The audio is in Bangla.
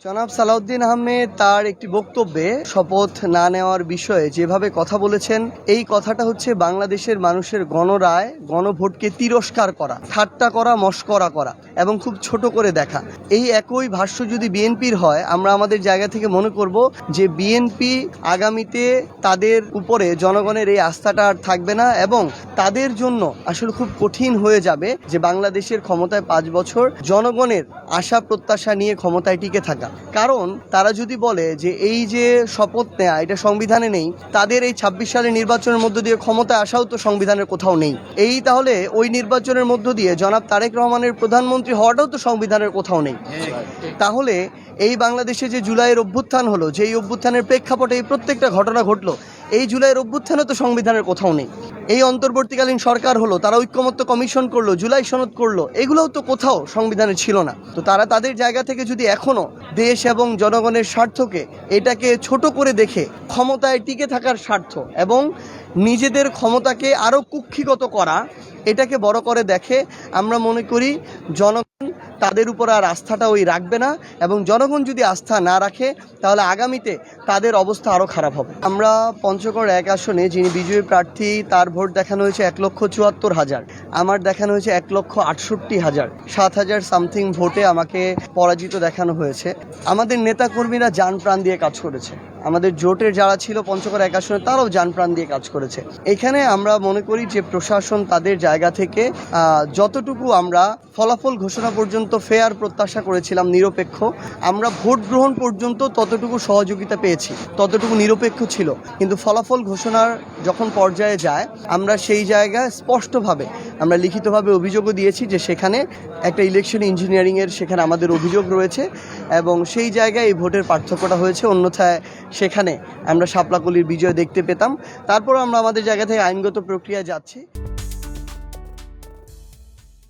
জনাব সালাউদ্দিন আহমেদ তার একটি বক্তব্যে শপথ না নেওয়ার বিষয়ে যেভাবে কথা বলেছেন, এই কথাটা হচ্ছে বাংলাদেশের মানুষের গণরায় গণভোটকে তিরস্কার করা, ঠাট্টা করা, মশকরা করা এবং খুব ছোট করে দেখা। এই একই ভাষ্য যদি বিএনপির হয়, আমরা আমাদের জায়গা থেকে মনে করব যে বিএনপি আগামীতে তাদের উপরে জনগণের এই আস্থাটা আর থাকবে না এবং তাদের জন্য আসলে খুব কঠিন হয়ে যাবে যে বাংলাদেশের ক্ষমতায় 5 বছর জনগণের আশা প্রত্যাশা নিয়ে ক্ষমতায় টিকে থাকা। কারণ তারা যদি বলে যে এই যে শপথ নেয়া এটা সংবিধানে নেই, তাদের এই 26 সালের নির্বাচনের মধ্য দিয়ে ক্ষমতায় আসাও তো সংবিধানের কোথাও নেই। এই তাহলে ওই নির্বাচনের মধ্য দিয়ে জনাব তারেক রহমানের প্রধানমন্ত্রী হওয়াটাও তো সংবিধানের কোথাও নেই। তাহলে এই বাংলাদেশে যে জুলাইয়ের অভ্যুত্থান হলো, যে এই অভ্যুত্থানের প্রেক্ষাপটে এই প্রত্যেকটা ঘটনা ঘটলো, এই জুলাইয়ের অভ্যুত্থানও তো সংবিধানের কোথাও নেই। এই অন্তর্বর্তীকালীন সরকার হলো, তারা ঐক্যমত্য কমিশন করলো, জুলাই সনদ করলো, এগুলোও তো কোথাও সংবিধানে ছিল না। তো তারা তাদের জায়গা থেকে যদি এখনও দেশ এবং জনগণের স্বার্থকে এটাকে ছোট করে দেখে ক্ষমতায় টিকে থাকার স্বার্থ এবং নিজেদের ক্ষমতাকে আরও কুক্ষিগত করা এটাকে বড় করে দেখে, আমরা মনে করি জনগণ তাদের উপর আর আস্থাটা ওই রাখবে না এবং জনগণ যদি আস্থা না রাখে তাহলে আগামীতে তাদের অবস্থা আরও খারাপ হবে। আমরা পঞ্চগড় 1 আসনে যিনি বিজয়ী প্রার্থী তার ভোট দেখানো হয়েছে 1,74,000, আমার দেখানো হয়েছে 1,68,000, 7,000 সামথিং ভোটে আমাকে পরাজিত দেখানো হয়েছে। আমাদের নেতাকর্মীরা জান প্রাণ দিয়ে কাজ করেছে, আমাদের জোটের যারা ছিল পঞ্চগড় 1 আসনে তারাও জান প্রাণ দিয়ে কাজ করেছে। এখানে আমরা মনে করি যে প্রশাসন তাদের জায়গা থেকে যতটুকু আমরা ফলাফল ঘোষণা পর্যন্ত ফেয়ার প্রত্যাশা করেছিলাম, নিরপেক্ষ, আমরা ভোট গ্রহণ পর্যন্ত ততটুকু সহযোগিতা পেয়েছি, ততটুকু নিরপেক্ষ ছিল। কিন্তু ফলাফল ঘোষণার যখন পর্যায়ে যায়, আমরা সেই জায়গায় স্পষ্টভাবে আমরা লিখিতভাবে অভিযোগও দিয়েছি যে সেখানে একটা ইলেকশন ইঞ্জিনিয়ারিংয়ের সেখানে আমাদের অভিযোগ রয়েছে এবং সেই জায়গায় এই ভোটের পার্থক্যটা হয়েছে। অন্যথায় সেখানে আমরা শাপলাকলির বিজয় দেখতে পেতাম। তারপর আমরা আমাদের জায়গা থেকে আইনগত প্রক্রিয়ায় যাচ্ছি।